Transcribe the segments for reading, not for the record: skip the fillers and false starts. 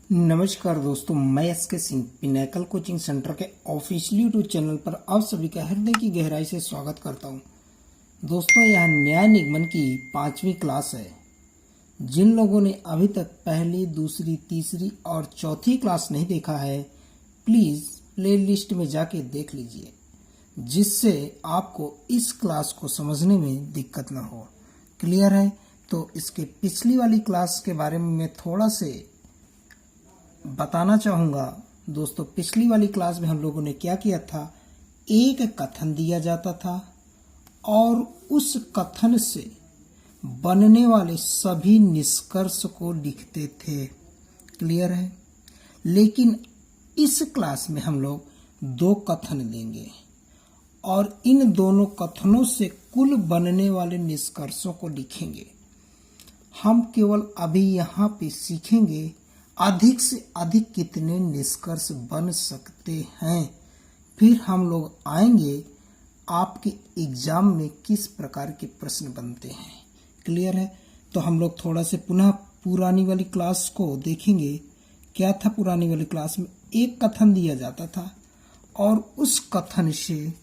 नमस्कार दोस्तों, मैं SK Singh Pinnacle coaching centre के ऑफिशियल यूट्यूब चैनल पर आप सभी का हृदय की गहराई से स्वागत करता हूं। दोस्तों, यह न्याय निगमन की 5वीं क्लास है। जिन लोगों ने अभी तक पहली, दूसरी, तीसरी और चौथी क्लास नहीं देखा है, प्लीज प्ले लिस्ट में जाके देख लीजिए, जिससे आपको इस क्लास को समझने में दिक्कत न हो। क्लियर है? तो इसके पिछली वाली क्लास के बारे में मैं थोड़ा से बताना चाहूंगा। दोस्तों, पिछली वाली क्लास में हम लोगों ने क्या किया था, एक कथन दिया जाता था और उस कथन से बनने वाले सभी निष्कर्ष को लिखते थे। क्लियर है? लेकिन इस क्लास में हम लोग 2 कथन देंगे और इन दोनों कथनों से कुल बनने वाले निष्कर्षों को लिखेंगे। हम केवल अभी यहाँ पे सीखेंगे अधिक से अधिक कितने निष्कर्ष बन सकते हैं, फिर हम लोग आएंगे आपके एग्जाम में किस प्रकार के प्रश्न बनते हैं। क्लियर है? तो हम लोग थोड़ा से पुनः पुरानी वाली क्लास को देखेंगे। क्या था पुरानी वाली क्लास में? एक कथन दिया जाता था और उस कथन से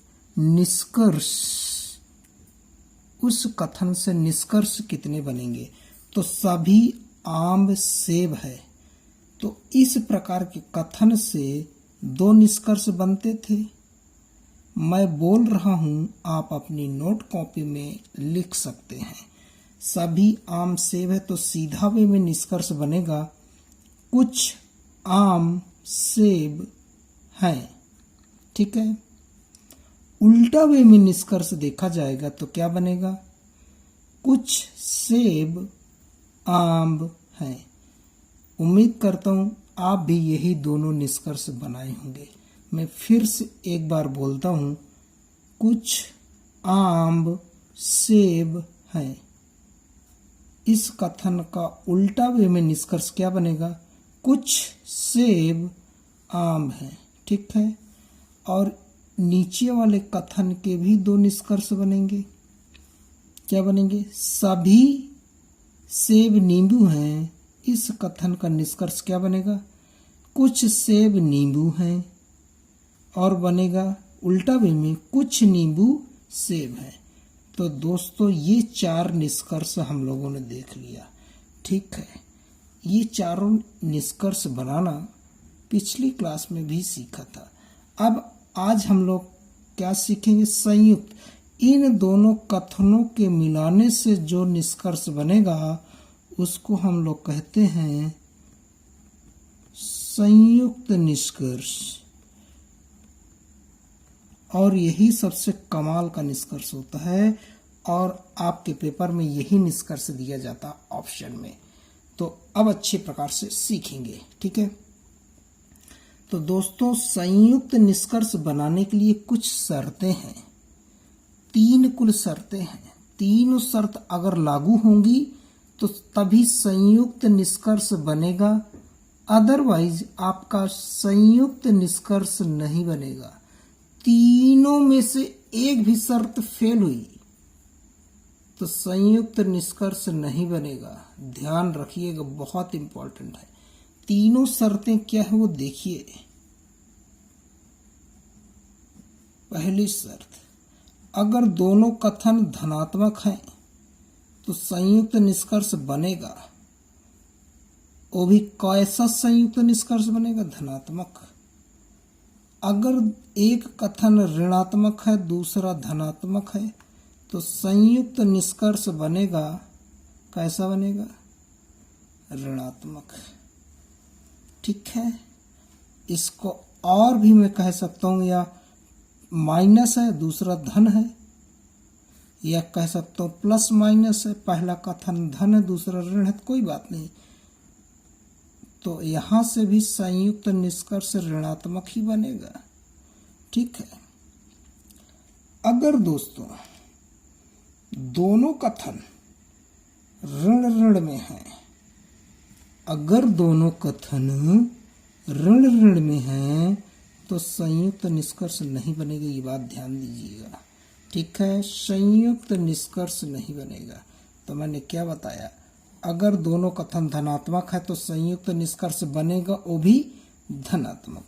निष्कर्ष कितने बनेंगे। तो सभी आम सेब है, तो इस प्रकार के कथन से 2 निष्कर्ष बनते थे। मैं बोल रहा हूं, आप अपनी नोट कॉपी में लिख सकते हैं। सभी आम सेब है, तो सीधा वे में निष्कर्ष बनेगा कुछ आम सेब हैं। ठीक है? उल्टा वे में निष्कर्ष देखा जाएगा तो क्या बनेगा, कुछ सेब आम हैं। उम्मीद करता हूं आप भी यही दोनों निष्कर्ष बनाए होंगे। मैं फिर से एक बार बोलता हूं, कुछ आम सेब हैं। इस कथन का उल्टा वे में निष्कर्ष क्या बनेगा, कुछ सेब आम हैं। ठीक है? और नीचे वाले कथन के भी 2 निष्कर्ष बनेंगे। क्या बनेंगे? सभी सेब नींबू हैं। इस कथन का निष्कर्ष क्या बनेगा, कुछ सेब नींबू हैं। और बनेगा उल्टा वे में, कुछ नींबू सेब हैं। तो दोस्तों, ये 4 निष्कर्ष हम लोगों ने देख लिया। ठीक है? ये चारों निष्कर्ष बनाना पिछली क्लास में भी सीखा था। अब आज हम लोग क्या सीखेंगे, संयुक्त। इन दोनों कथनों के मिलाने से जो निष्कर्ष बनेगा उसको हम लोग कहते हैं संयुक्त निष्कर्ष। और यही सबसे कमाल का निष्कर्ष होता है और आपके पेपर में यही निष्कर्ष दिया जाता ऑप्शन में। तो अब अच्छे प्रकार से सीखेंगे। ठीक है? तो दोस्तों, संयुक्त निष्कर्ष बनाने के लिए कुछ शर्तें हैं। 3 कुल शर्तें हैं। तीनों शर्त अगर लागू होंगी तो तभी संयुक्त निष्कर्ष बनेगा, अदरवाइज आपका संयुक्त निष्कर्ष नहीं बनेगा। तीनों में से एक भी शर्त फेल हुई तो संयुक्त निष्कर्ष नहीं बनेगा। ध्यान रखिएगा, बहुत इंपॉर्टेंट है। तीनों शर्तें क्या है वो देखिए। पहली शर्त, अगर दोनों कथन धनात्मक हैं तो संयुक्त निष्कर्ष बनेगा। वो भी कैसा संयुक्त निष्कर्ष बनेगा, धनात्मक। अगर एक कथन ऋणात्मक है, दूसरा धनात्मक है, तो संयुक्त निष्कर्ष बनेगा, कैसा बनेगा, ऋणात्मक। ठीक है? इसको और भी मैं कह सकता हूं, या माइनस है, दूसरा धन है, या कह सकता हूं प्लस माइनस है, पहला कथन धन है, दूसरा ऋण है, कोई बात नहीं। तो यहां से भी संयुक्त निष्कर्ष ऋणात्मक ही बनेगा। ठीक है? अगर दोस्तों दोनों कथन ऋण ऋण में हैं, अगर दोनों कथन ऋण ऋण में हैं तो संयुक्त निष्कर्ष नहीं बनेगा। ये बात ध्यान दीजिएगा। ठीक है? संयुक्त निष्कर्ष नहीं बनेगा। तो मैंने क्या बताया, अगर दोनों कथन धनात्मक है तो संयुक्त निष्कर्ष बनेगा वो भी धनात्मक।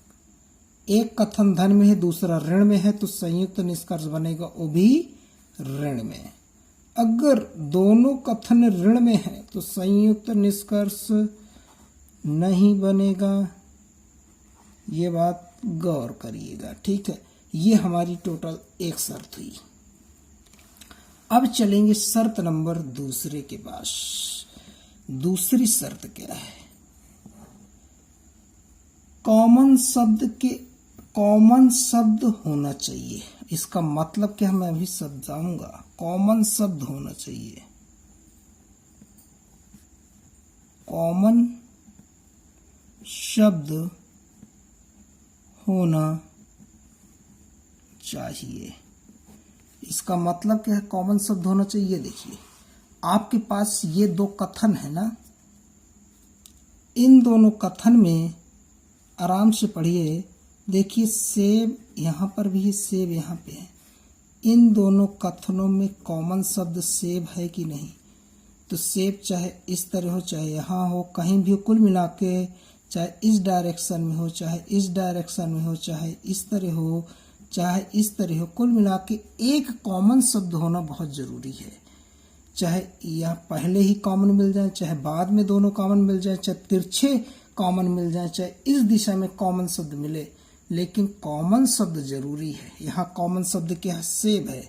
एक कथन धन में है दूसरा ऋण में है तो संयुक्त निष्कर्ष बनेगा वो भी ऋण में। अगर दोनों कथन ऋण में है तो संयुक्त निष्कर्ष नहीं बनेगा। ये बात गौर करिएगा, ठीक है। ये हमारी टोटल एक शर्त हुई। अब चलेंगे शर्त नंबर दूसरे के पास। दूसरी शर्त क्या है? कॉमन शब्द होना चाहिए। इसका मतलब क्या, मैं अभी समझाऊंगा। कॉमन शब्द होना चाहिए, कॉमन शब्द होना चाहिए। इसका मतलब क्या है कॉमन शब्द होना चाहिए? देखिए, आपके पास ये दो कथन है ना, इन दोनों कथन में आराम से पढ़िए। देखिए, सेब यहाँ पर भी है, सेब यहाँ पे है। इन दोनों कथनों में कॉमन शब्द सेब है कि नहीं? तो सेब चाहे इस तरह हो चाहे यहाँ हो, कहीं भी हो, कुल मिला के चाहे इस डायरेक्शन में हो चाहे इस डायरेक्शन में हो, चाहे इस तरह हो चाहे इस तरह हो, कुल मिला के एक कॉमन शब्द होना बहुत जरूरी है। चाहे यह पहले ही कॉमन मिल जाए, चाहे बाद में दोनों कॉमन मिल जाए, चाहे तिरछे कॉमन मिल जाए, चाहे इस दिशा में कॉमन शब्द मिले, लेकिन कॉमन शब्द जरूरी है। यहाँ कॉमन शब्द क्या है? सेब है।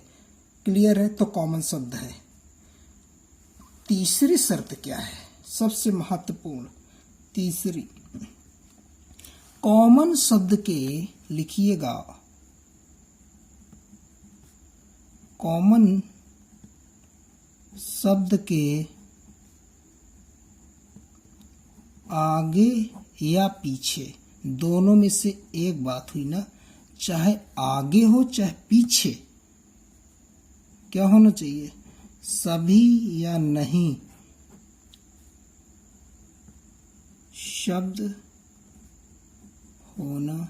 क्लियर है? तो कॉमन शब्द है। तीसरी शर्त क्या है? सबसे महत्वपूर्ण तीसरी, कॉमन शब्द के लिखिएगा, कॉमन शब्द के आगे या पीछे, दोनों में से एक बात हुई ना, चाहे आगे हो चाहे पीछे, क्या होना चाहिए? सभी या नहीं शब्द होना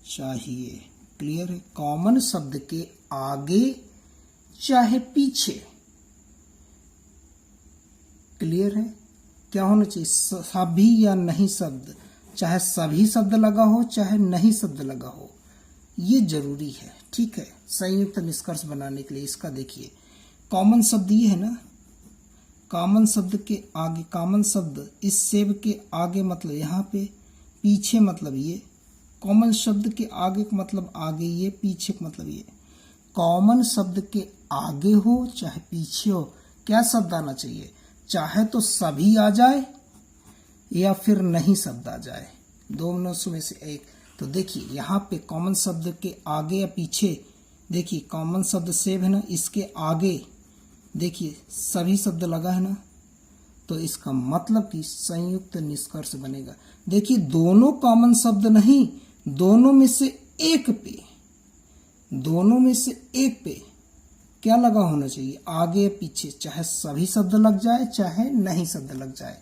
चाहिए। क्लियर है? कॉमन शब्द के आगे चाहे पीछे, क्लियर है? क्या होना चाहिए? सभी या नहीं शब्द, चाहे सभी शब्द लगा हो चाहे नहीं शब्द लगा हो, ये जरूरी है, ठीक है, संयुक्त निष्कर्ष बनाने के लिए। इसका देखिए, कॉमन शब्द ये है ना, कॉमन शब्द के आगे, कॉमन शब्द इस सेब के आगे मतलब यहाँ पे, पीछे मतलब ये। कॉमन शब्द के आगे का मतलब आगे ये, पीछे का मतलब ये। कॉमन शब्द के आगे हो चाहे पीछे हो, क्या शब्द आना चाहिए? चाहे तो सभी आ जाए या फिर नहीं शब्द आ जाए, दोनों में से एक। तो देखिए, यहाँ पे कॉमन शब्द के आगे या पीछे, देखिए कॉमन शब्द सेब है ना, इसके आगे देखिए सभी शब्द लगा है ना, तो इसका मतलब कि संयुक्त निष्कर्ष बनेगा। देखिए, दोनों कॉमन शब्द नहीं, दोनों में से एक पे, दोनों में से एक पे क्या लगा होना चाहिए? आगे पीछे, चाहे सभी शब्द लग जाए चाहे नहीं शब्द लग जाए।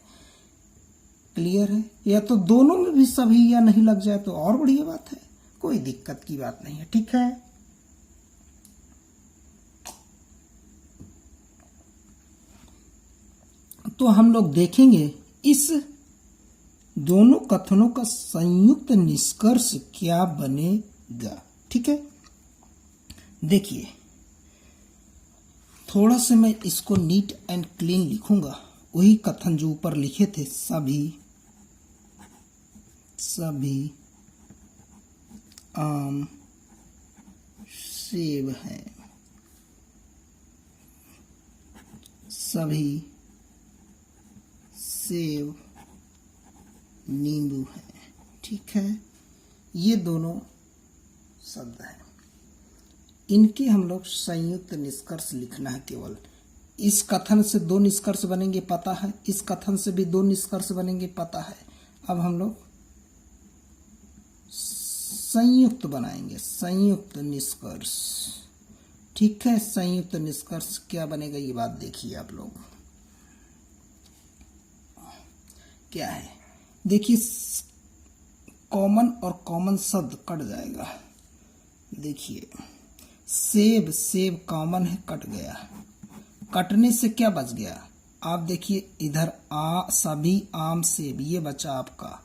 क्लियर है? या तो दोनों में भी सभी या नहीं लग जाए तो और बढ़िया बात है, कोई दिक्कत की बात नहीं है, ठीक है। तो हम लोग देखेंगे इस दोनों कथनों का संयुक्त निष्कर्ष क्या बनेगा, ठीक है। देखिए, थोड़ा से मैं इसको नीट एंड क्लीन लिखूंगा, वही कथन जो ऊपर लिखे थे, सभी आम सेब हैं, सभी सेब नींबू है, ठीक है। ये दोनों शब्द हैं, इनके हम लोग संयुक्त निष्कर्ष लिखना है। केवल इस कथन से दो निष्कर्ष बनेंगे पता है, इस कथन से भी दो निष्कर्ष बनेंगे पता है। अब हम लोग संयुक्त बनाएंगे, संयुक्त निष्कर्ष, ठीक है। संयुक्त निष्कर्ष क्या बनेगा ये बात देखिए आप लोग, क्या है। देखिए, कॉमन और कॉमन शब्द कट जाएगा। देखिए, सेब कॉमन है, कट गया। कटने से क्या बच गया? आप देखिए इधर सभी आम सेब ये बचा आपका,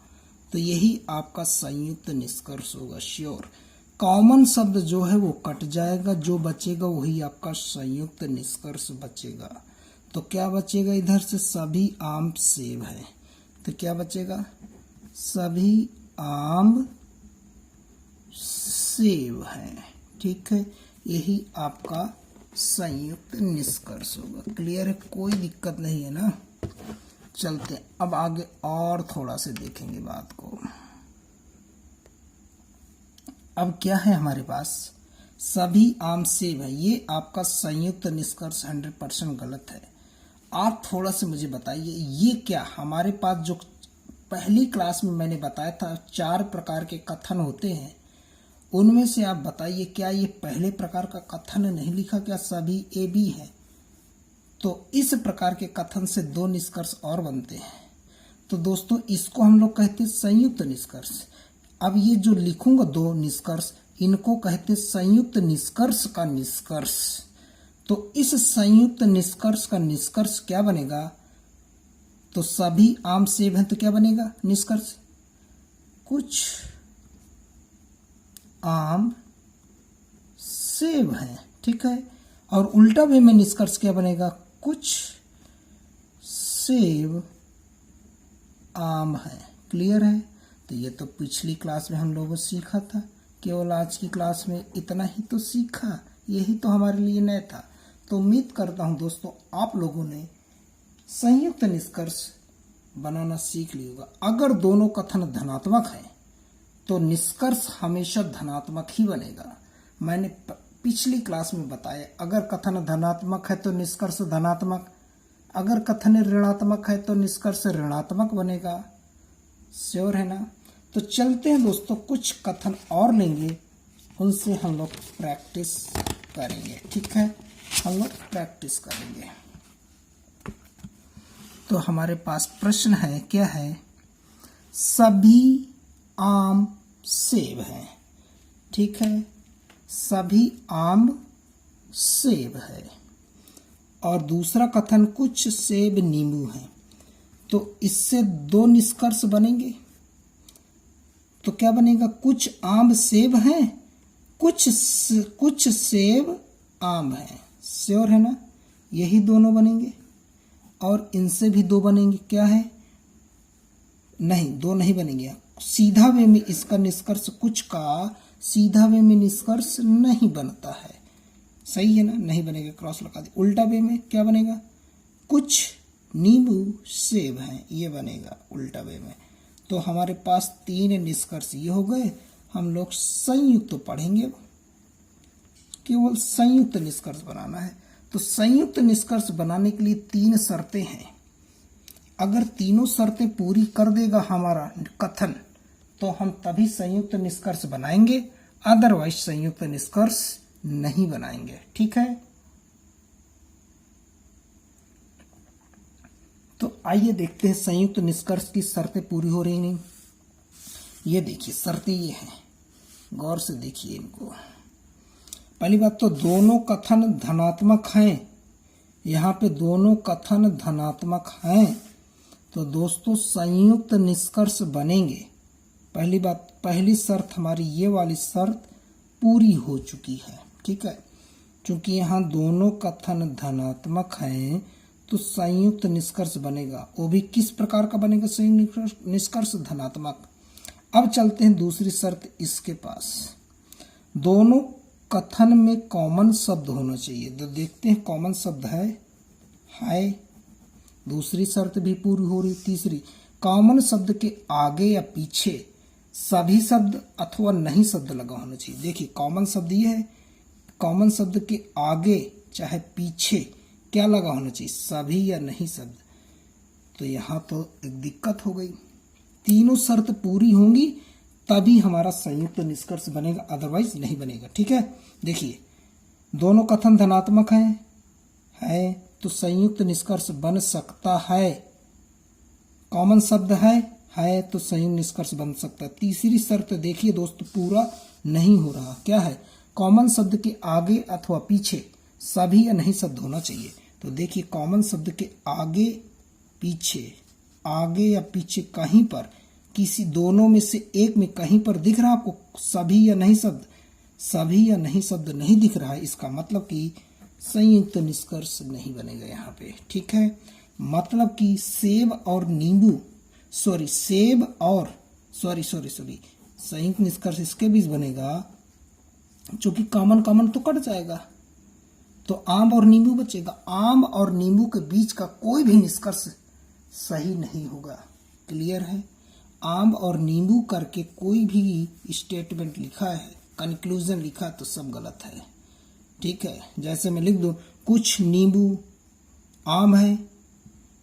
तो यही आपका संयुक्त निष्कर्ष होगा श्योर। कॉमन शब्द जो है वो कट जाएगा, जो बचेगा वही आपका संयुक्त निष्कर्ष बचेगा। तो क्या बचेगा इधर से, सभी आम सेब है, तो क्या बचेगा, सभी आम सेब है। ठीक है, यही आपका संयुक्त निष्कर्ष होगा। क्लियर है, कोई दिक्कत नहीं है ना। चलते अब आगे और थोड़ा से देखेंगे बात को। अब क्या है हमारे पास, सभी आम सेब है, ये आपका संयुक्त निष्कर्ष 100% गलत है। आप थोड़ा से मुझे बताइए ये क्या, हमारे पास जो पहली क्लास में मैंने बताया था 4 प्रकार के कथन होते हैं, उनमें से आप बताइए क्या ये पहले प्रकार का कथन नहीं लिखा, क्या सभी ए बी है। तो इस प्रकार के कथन से 2 निष्कर्ष और बनते हैं। तो दोस्तों इसको हम लोग कहते हैं संयुक्त निष्कर्ष। अब ये जो लिखूंगा 2 निष्कर्ष, इनको कहते हैं संयुक्त निष्कर्ष का निष्कर्ष। तो इस संयुक्त निष्कर्ष का निष्कर्ष क्या बनेगा, तो सभी आम सेब हैं, तो क्या बनेगा निष्कर्ष, कुछ आम सेब हैं। ठीक है, और उल्टा वे में निष्कर्ष क्या बनेगा, कुछ सेब आम है। क्लियर है, तो ये तो पिछली क्लास में हम लोगों सीखा था, केवल आज की क्लास में इतना ही तो सीखा, यही तो हमारे लिए नया था। तो उम्मीद करता हूं दोस्तों आप लोगों ने संयुक्त निष्कर्ष बनाना सीख लिया होगा। अगर दोनों कथन धनात्मक हैं तो निष्कर्ष हमेशा धनात्मक ही बनेगा। मैंने पिछली क्लास में बताया, अगर कथन धनात्मक है तो निष्कर्ष धनात्मक, अगर कथन ऋणात्मक है तो निष्कर्ष ऋणात्मक बनेगा। श्योर है ना। तो चलते हैं दोस्तों, कुछ कथन और लेंगे, उनसे हम लोग प्रैक्टिस करेंगे। ठीक है, हम लोग प्रैक्टिस करेंगे। तो हमारे पास प्रश्न है, क्या है, सभी आम सेब हैं। ठीक है, सभी आम सेब है। और दूसरा कथन, कुछ सेब नींबू हैं। तो इससे 2 निष्कर्ष बनेंगे। तो क्या बनेगा, कुछ आम सेब हैं, कुछ सेब आम हैं। श्योर है ना, यही दोनों बनेंगे। और इनसे भी 2 बनेंगे, क्या है, नहीं 2 नहीं बनेंगे। सीधा वे में इसका निष्कर्ष, कुछ का सीधा वे में निष्कर्ष नहीं बनता है। सही है ना, नहीं बनेगा, क्रॉस लगा दे। उल्टा वे में क्या बनेगा, कुछ नींबू सेब हैं, ये बनेगा उल्टा वे में। तो हमारे पास 3 निष्कर्ष ये हो गए। हम लोग संयुक्त पढ़ेंगे, केवल संयुक्त निष्कर्ष बनाना है। तो संयुक्त निष्कर्ष बनाने के लिए 3 शर्तें हैं। अगर तीनों शर्तें पूरी कर देगा हमारा कथन, तो हम तभी संयुक्त निष्कर्ष बनाएंगे, अदरवाइज संयुक्त निष्कर्ष नहीं बनाएंगे। ठीक है, तो आइए देखते हैं संयुक्त निष्कर्ष की शर्तें पूरी हो रही नहीं। ये देखिए शर्तें ये हैं, गौर से देखिए इनको। पहली बात तो दोनों कथन धनात्मक हैं। यहाँ पे दोनों कथन धनात्मक हैं, तो दोस्तों संयुक्त निष्कर्ष बनेंगे। पहली बात, पहली शर्त हमारी ये वाली शर्त पूरी हो चुकी है। ठीक है, क्योंकि यहाँ दोनों कथन धनात्मक हैं तो संयुक्त निष्कर्ष बनेगा। वो भी किस प्रकार का बनेगा संयुक्त निष्कर्ष, धनात्मक। अब चलते हैं दूसरी शर्त इसके पास, दोनों कथन में कॉमन शब्द होना चाहिए। तो देखते हैं कॉमन शब्द है। दूसरी शर्त भी पूरी हो रही। तीसरी, कॉमन शब्द के आगे या पीछे सभी शब्द अथवा नहीं शब्द लगा होना चाहिए। देखिए कॉमन शब्द ये है, कॉमन शब्द के आगे चाहे पीछे क्या लगा होना चाहिए, सभी या नहीं शब्द। तो यहाँ तो एक दिक्कत हो गई। तीनों शर्त पूरी होंगी तभी हमारा संयुक्त निष्कर्ष बनेगा, अदरवाइज नहीं बनेगा। ठीक है, देखिए दोनों कथन धनात्मक है तो संयुक्त निष्कर्ष बन सकता है। कॉमन शब्द है तो संयुक्त निष्कर्ष बन सकता है। तीसरी शर्त देखिए दोस्तों पूरा नहीं हो रहा। क्या है, कॉमन शब्द के आगे अथवा पीछे सभी या नहीं शब्द होना चाहिए। तो देखिए कॉमन शब्द के आगे या पीछे कहीं पर, किसी दोनों में से एक में कहीं पर दिख रहा आपको सभी या नहीं शब्द? सभी या नहीं शब्द नहीं दिख रहा है, इसका मतलब कि संयुक्त निष्कर्ष नहीं बनेगा यहाँ पे। ठीक है, मतलब कि सेब और नींबू, संयुक्त निष्कर्ष इसके बीच बनेगा, जो कि कॉमन तो कट जाएगा, तो आम और नींबू बचेगा। आम और नींबू के बीच का कोई भी निष्कर्ष सही नहीं होगा। क्लियर है? आम और नींबू करके कोई भी स्टेटमेंट लिखा है, कंक्लूजन लिखा तो सब गलत है। ठीक है, जैसे मैं लिख दूं कुछ नींबू आम है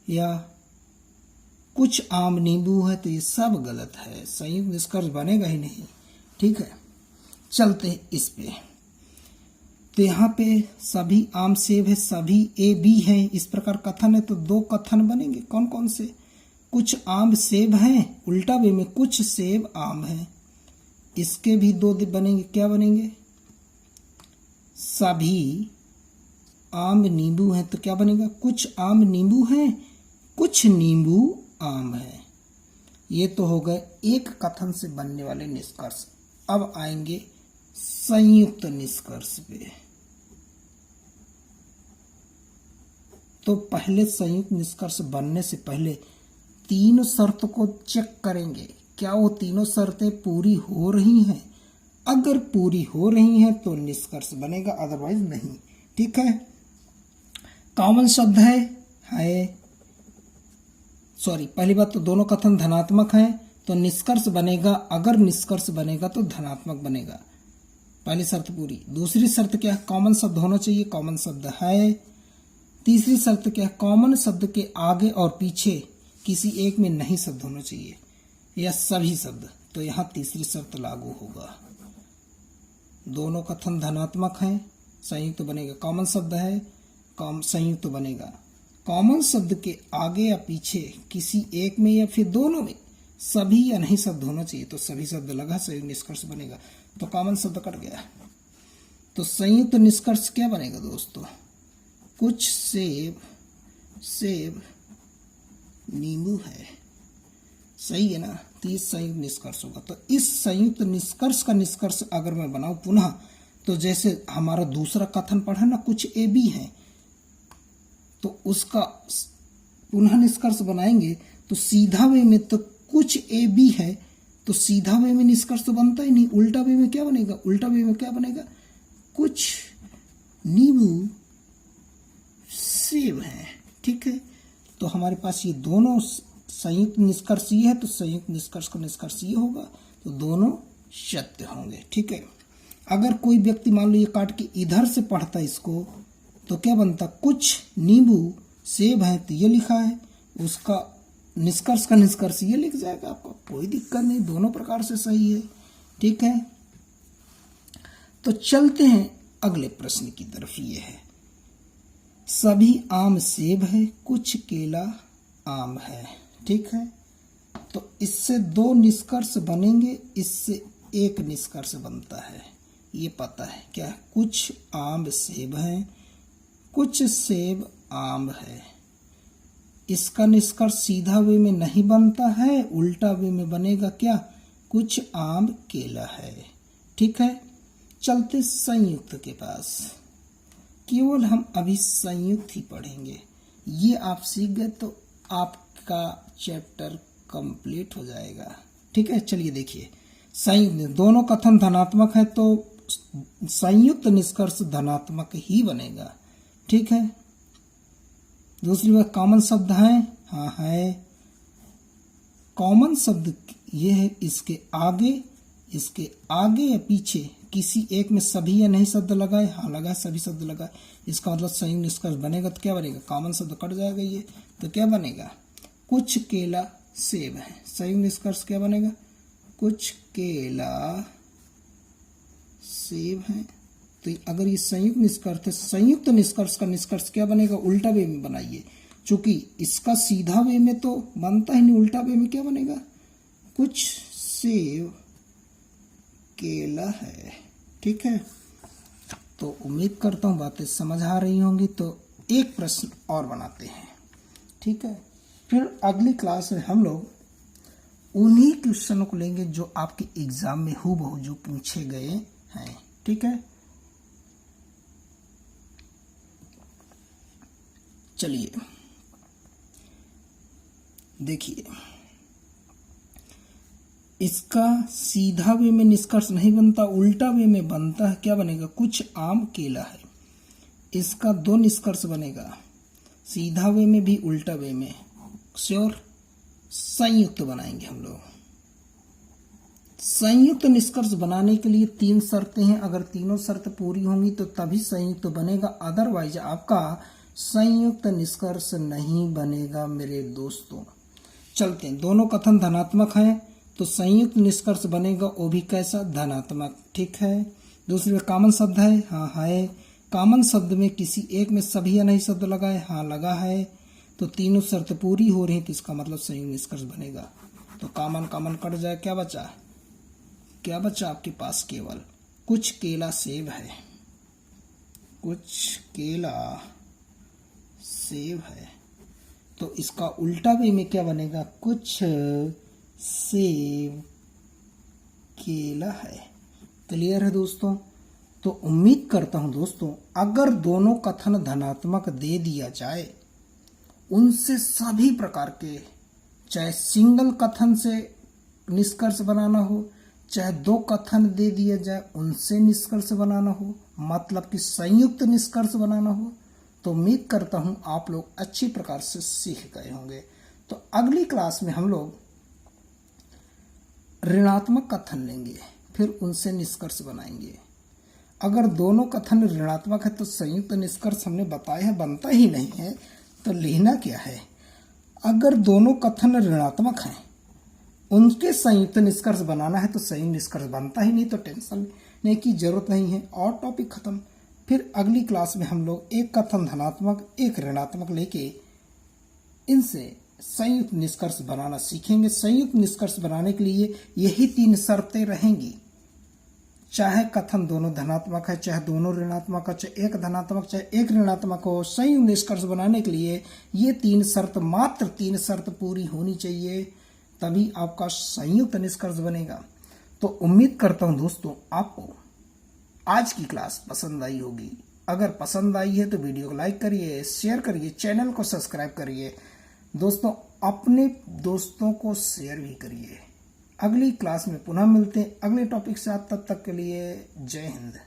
या कुछ आम नींबू है, तो ये सब गलत है, संयुक्त निष्कर्ष बनेगा ही नहीं। ठीक है, चलते हैं इस पे। तो यहाँ पे सभी आम सेब है, सभी ए बी है, इस प्रकार कथन है, तो दो कथन बनेंगे। कौन कौन से? कुछ आम सेब हैं, उल्टा वे में कुछ सेब आम है, इसके भी दो बनेंगे। क्या बनेंगे? सभी आम नींबू हैं, तो क्या बनेगा? कुछ आम नींबू हैं, कुछ नींबू आम है। ये तो हो गए एक कथन से बनने वाले निष्कर्ष। अब आएंगे संयुक्त निष्कर्ष पे। तो पहले संयुक्त निष्कर्ष बनने से पहले तीनों शर्त को चेक करेंगे, क्या वो तीनों शर्तें पूरी हो रही हैं। अगर पूरी हो रही हैं तो निष्कर्ष बनेगा, अदरवाइज नहीं। ठीक है, कॉमन शब्द है पहली बात तो दोनों कथन धनात्मक हैं, तो निष्कर्ष बनेगा। अगर निष्कर्ष बनेगा तो धनात्मक बनेगा, पहली शर्त पूरी। दूसरी शर्त क्या है? कॉमन शब्द होना चाहिए, कॉमन शब्द है। तीसरी शर्त क्या है? कॉमन शब्द के आगे और पीछे किसी एक में नहीं शब्द होना चाहिए या सभी शब्द, तो यहाँ तीसरी शर्त लागू होगा। दोनों कथन धनात्मक हैं, संयुक्त बनेगा। कॉमन शब्द है, संयुक्त बनेगा। कॉमन शब्द के आगे या पीछे किसी एक में या फिर दोनों में सभी या नहीं शब्द होना चाहिए, तो सभी शब्द लगा, संयुक्त निष्कर्ष बनेगा। तो कॉमन शब्द कट गया, तो संयुक्त निष्कर्ष क्या बनेगा दोस्तों? कुछ सेब नींबू है, सही है ना? तो ये संयुक्त निष्कर्ष होगा। तो इस संयुक्त निष्कर्ष का निष्कर्ष अगर मैं बनाऊं पुनः, तो जैसे हमारा दूसरा कथन पढ़ा ना, कुछ ए बी है, तो उसका पुनः निष्कर्ष बनाएंगे तो सीधा वे में तो कुछ ए बी है, तो सीधा वे में निष्कर्ष तो बनता ही नहीं। उल्टा वे में क्या बनेगा? उल्टा वे में क्या बनेगा? कुछ नींबू सेब है। ठीक है, तो हमारे पास ये दोनों संयुक्त निष्कर्ष ये है, तो संयुक्त निष्कर्ष का निष्कर्ष ये होगा, तो दोनों सत्य होंगे। ठीक है, अगर कोई व्यक्ति मान लो ये काट के इधर से पढ़ता है इसको, तो क्या बनता? कुछ नींबू सेब है, तो ये लिखा है, उसका निष्कर्ष का निष्कर्ष ये लिख जाएगा, आपको कोई दिक्कत नहीं, दोनों प्रकार से सही है। ठीक है, तो चलते हैं अगले प्रश्न की तरफ। ये है सभी आम सेब है, कुछ केला आम है। ठीक है, तो इससे दो निष्कर्ष बनेंगे, इससे एक निष्कर्ष बनता है, ये पता है क्या? कुछ आम सेब है, कुछ सेब आम है। इसका निष्कर्ष सीधा वे में नहीं बनता है, उल्टा वे में बनेगा। क्या? कुछ आम केला है। ठीक है, चलते संयुक्त के पास। केवल हम अभी संयुक्त ही पढ़ेंगे, ये आप सीख गए तो आपका चैप्टर कंप्लीट हो जाएगा। ठीक है, चलिए देखिए, संयुक्त दोनों कथन धनात्मक है, तो संयुक्त निष्कर्ष धनात्मक ही बनेगा। ठीक है, दूसरी बात कॉमन शब्द है, हाँ है। कॉमन शब्द ये है, इसके आगे या पीछे किसी एक में सभी या नहीं शब्द लगाए, हाँ लगा, सभी शब्द लगाए, इसका मतलब संयुक्त निष्कर्ष बनेगा। तो क्या बनेगा? कॉमन शब्द कट जाएगा ये, तो क्या बनेगा? कुछ केला सेब है। संयुक्त निष्कर्ष क्या बनेगा? कुछ केला सेब है। तो अगर ये संयुक्त निष्कर्ष है, संयुक्त निष्कर्ष का निष्कर्ष क्या बनेगा? उल्टा वे में बनाइए, क्योंकि इसका सीधा वे में तो बनता ही नहीं, उल्टा वे में क्या बनेगा? कुछ सेब केला है। ठीक है, तो उम्मीद करता हूँ बातें समझ आ रही होंगी। तो एक प्रश्न और बनाते हैं, ठीक है। फिर अगली क्लास में हम लोग उन्हीं क्वेश्चनों को लेंगे जो आपके एग्जाम में हूबहू जो पूछे गए हैं, ठीक है। चलिए देखिए, इसका सीधा वे में निष्कर्ष नहीं बनता, उल्टा वे में बनता है। क्या बनेगा? कुछ आम केला है। इसका दो निष्कर्ष बनेगा, सीधा वे में भी उल्टा वे में। श्योर संयुक्त बनाएंगे हम लोग। संयुक्त निष्कर्ष बनाने के लिए 3 शर्तें हैं। अगर तीनों शर्त पूरी होंगी तो तभी संयुक्त बनेगा, अदरवाइज आपका संयुक्त निष्कर्ष नहीं बनेगा मेरे दोस्तों। चलते हैं, दोनों कथन धनात्मक हैं तो संयुक्त निष्कर्ष बनेगा, वो भी कैसा? धनात्मक, ठीक है। दूसरे में कॉमन शब्द है, हाँ है। कॉमन शब्द में किसी एक में सभी या नहीं शब्द लगा है, हाँ लगा है। तो तीनों शर्त पूरी हो रही है तो इसका मतलब संयुक्त निष्कर्ष बनेगा। तो कॉमन कॉमन कट जाए, क्या बचा? क्या बचा आपके पास? केवल कुछ केला सेब है, कुछ केला सेब है। तो इसका उल्टा वे में क्या बनेगा? कुछ सेब केला है। क्लियर है दोस्तों? तो उम्मीद करता हूं दोस्तों, अगर दोनों कथन धनात्मक दे दिया जाए, उनसे सभी प्रकार के, चाहे सिंगल कथन से निष्कर्ष बनाना हो, चाहे 2 कथन दे दिया जाए उनसे निष्कर्ष बनाना हो, मतलब कि संयुक्त निष्कर्ष बनाना हो, तो उम्मीद करता हूं आप लोग अच्छी प्रकार से सीख गए होंगे। तो अगली क्लास में हम लोग ऋणात्मक कथन लेंगे, फिर उनसे निष्कर्ष बनाएंगे। अगर दोनों कथन ऋणात्मक है तो संयुक्त निष्कर्ष हमने बताया है बनता ही नहीं है, तो लेना क्या है? अगर दोनों कथन ऋणात्मक हैं, उनके संयुक्त निष्कर्ष बनाना है तो संयुक्त निष्कर्ष बनता ही नहीं, तो टेंशन लेने की जरूरत नहीं है और टॉपिक खत्म। फिर अगली क्लास में हम लोग एक कथन धनात्मक एक ऋणात्मक लेके इनसे संयुक्त निष्कर्ष बनाना सीखेंगे। संयुक्त निष्कर्ष बनाने के लिए यही 3 शर्तें रहेंगी, चाहे कथन दोनों धनात्मक है, चाहे दोनों ऋणात्मक है, चाहे एक धनात्मक चाहे एक ऋणात्मक हो। संयुक्त निष्कर्ष बनाने के लिए ये 3 शर्त, मात्र 3 शर्त पूरी होनी चाहिए, तभी आपका संयुक्त निष्कर्ष बनेगा। तो उम्मीद करता हूं दोस्तों आपको आज की क्लास पसंद आई होगी। अगर पसंद आई है तो वीडियो को लाइक करिए, शेयर करिए, चैनल को सब्सक्राइब करिए। दोस्तों अपने दोस्तों को शेयर भी करिए। अगली क्लास में पुनः मिलते हैं अगले टॉपिक के साथ, तब तक के लिए जय हिंद।